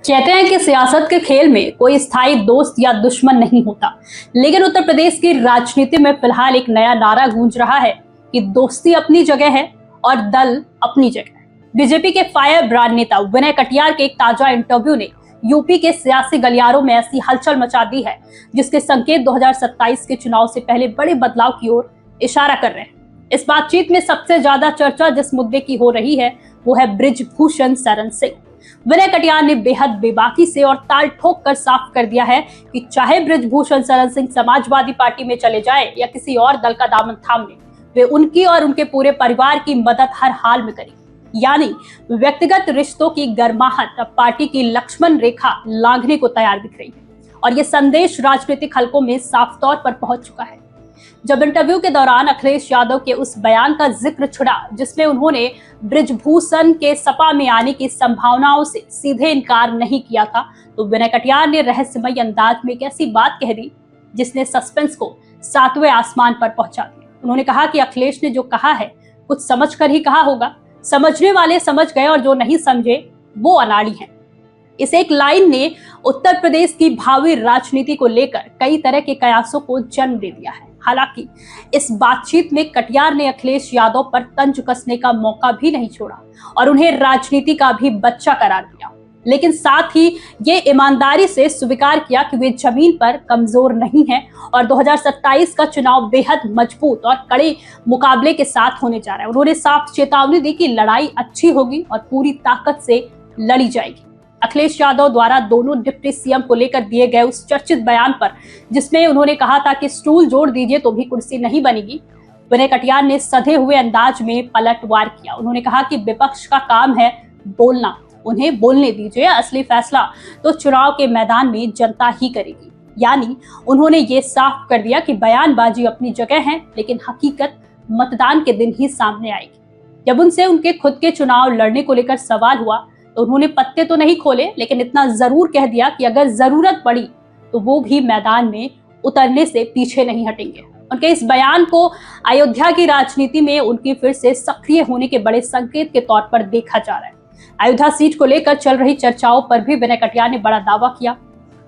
कहते हैं कि सियासत के खेल में कोई स्थायी दोस्त या दुश्मन नहीं होता, लेकिन उत्तर प्रदेश की राजनीति में फिलहाल एक नया नारा गूंज रहा है कि दोस्ती अपनी जगह है और दल अपनी जगह है। बीजेपी के फायर ब्रांड नेता विनय कटियार के एक ताजा इंटरव्यू ने यूपी के सियासी गलियारों में ऐसी हलचल मचा दी है जिसके संकेत 2027 के चुनाव से पहले बड़े बदलाव की ओर इशारा कर रहे हैं। इस बातचीत में सबसे ज्यादा चर्चा जिस मुद्दे की हो रही है वो है बृजभूषण शरण सिंह। विनय कटियार ने बेहद बेबाकी से और ताल ठोक कर साफ कर दिया है कि चाहे बृजभूषण शरण सिंह समाजवादी पार्टी में चले जाए या किसी और दल का दामन थाम ले, वे उनकी और उनके पूरे परिवार की मदद हर हाल में करेंगे। यानी व्यक्तिगत रिश्तों की गर्माहट अब पार्टी की लक्ष्मण रेखा लांघने को तैयार दिख रही है और ये संदेश राजनीतिक हलकों में साफ तौर पर पहुंच चुका है। जब इंटरव्यू के दौरान अखिलेश यादव के उस बयान का जिक्र छुड़ा जिसमें उन्होंने बृजभूषण के सपा में आने की संभावनाओं से सीधे इनकार नहीं किया था, तो विनय कटियार ने रहस्यमय अंदाज में एक ऐसी बात कह दी जिसने सस्पेंस को 7वें आसमान पर पहुंचा दिया। उन्होंने कहा कि अखिलेश ने जो कहा है कुछ समझ कर ही कहा होगा, समझने वाले समझ गए और जो नहीं समझे वो अनाड़ी हैं। इस एक लाइन ने उत्तर प्रदेश की भावी राजनीति को लेकर कई तरह के कयासों को जन्म दे दिया है। हालांकि इस बातचीत में कटियार ने अखिलेश यादव पर तंज कसने का मौका भी नहीं छोड़ा और उन्हें राजनीति का भी बच्चा करार दिया, लेकिन साथ ही ये ईमानदारी से स्वीकार किया कि वे जमीन पर कमजोर नहीं हैं और 2027 का चुनाव बेहद मजबूत और कड़े मुकाबले के साथ होने जा रहा है। उन्होंने साफ चेतावनी दी कि लड़ाई अच्छी होगी और पूरी ताकत से लड़ी जाएगी। अखिलेश यादव द्वारा दोनों डिप्टी सीएम को लेकर दिए गए उस चर्चित बयान पर जिसमें उन्होंने कहा था कि स्टूल जोड़ दीजिए तो भी कुर्सी नहीं बनेगी, विनय कटियार ने सधे हुए अंदाज में पलटवार किया। उन्होंने कहा कि विपक्ष का काम है बोलना, उन्हें बोलने दीजिए, असली फैसला तो चुनाव के मैदान में जनता ही करेगी। यानी उन्होंने ये साफ कर दिया कि बयानबाजी अपनी जगह है लेकिन हकीकत मतदान के दिन ही सामने आएगी। जब उनसे उनके खुद के चुनाव लड़ने को लेकर सवाल हुआ तो उन्होंने पत्ते तो नहीं खोले, लेकिन इतना जरूर कह दिया कि अगर जरूरत पड़ी तो वो भी मैदान में उतरने से पीछे नहीं हटेंगे। उनके इस बयान को अयोध्या की राजनीति में उनकी फिर से सक्रिय होने के बड़े संकेत के तौर पर देखा जा रहा है। अयोध्या सीट को लेकर चल रही चर्चाओं पर भी विनय कटियार ने बड़ा दावा किया।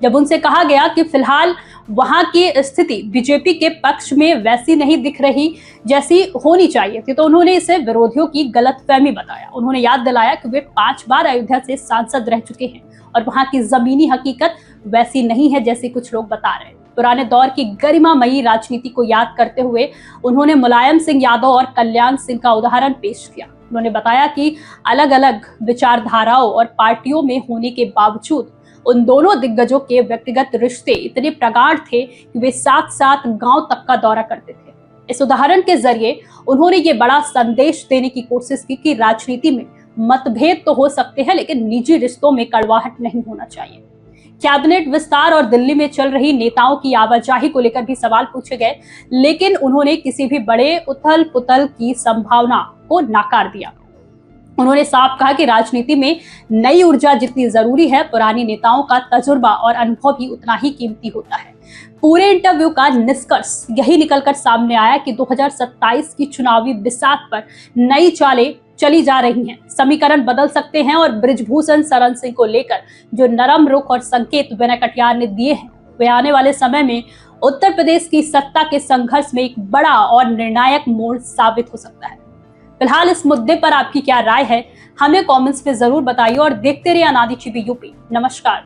जब उनसे कहा गया कि फिलहाल वहां की स्थिति बीजेपी के पक्ष में वैसी नहीं दिख रही जैसी होनी चाहिए थी, तो उन्होंने इसे विरोधियों की गलतफहमी बताया। उन्होंने याद दिलाया कि वे 5 बार अयोध्या से सांसद रह चुके हैं और वहां की जमीनी हकीकत वैसी नहीं है जैसी कुछ लोग बता रहे हैं। पुराने दौर की गरिमामयी राजनीति को याद करते हुए उन्होंने मुलायम सिंह यादव और कल्याण सिंह का उदाहरण पेश किया। उन्होंने बताया कि अलग अलग विचारधाराओं और पार्टियों में होने के बावजूद उन दोनों दिग्गजों के व्यक्तिगत रिश्ते इतने प्रगाढ़ थे कि वे साथ साथ गांव तक का दौरा करते थे। इस उदाहरण के जरिए उन्होंने ये बड़ा संदेश देने की कोशिश की कि राजनीति में मतभेद तो हो सकते हैं लेकिन निजी रिश्तों में कड़वाहट नहीं होना चाहिए। कैबिनेट विस्तार और दिल्ली में चल रही नेताओं की आवाजाही को लेकर भी सवाल पूछे गए, लेकिन उन्होंने किसी भी बड़े उथल पुथल की संभावना को नकार दिया। उन्होंने साफ कहा कि राजनीति में नई ऊर्जा जितनी जरूरी है, पुरानी नेताओं का तजुर्बा और अनुभव भी उतना ही कीमती होता है। पूरे इंटरव्यू का निष्कर्ष यही निकलकर सामने आया कि 2027 की चुनावी बिसात पर नई चालें चली जा रही हैं। समीकरण बदल सकते हैं और बृजभूषण शरण सिंह को लेकर जो नरम रुख और संकेत विनय कटियार ने दिए हैं वे आने वाले समय में उत्तर प्रदेश की सत्ता के संघर्ष में एक बड़ा और निर्णायक मोड़ साबित हो सकता है। फिलहाल इस मुद्दे पर आपकी क्या राय है, हमें कमेंट्स में जरूर बताइए और देखते रहिए अनादि टीवी यूपी। नमस्कार।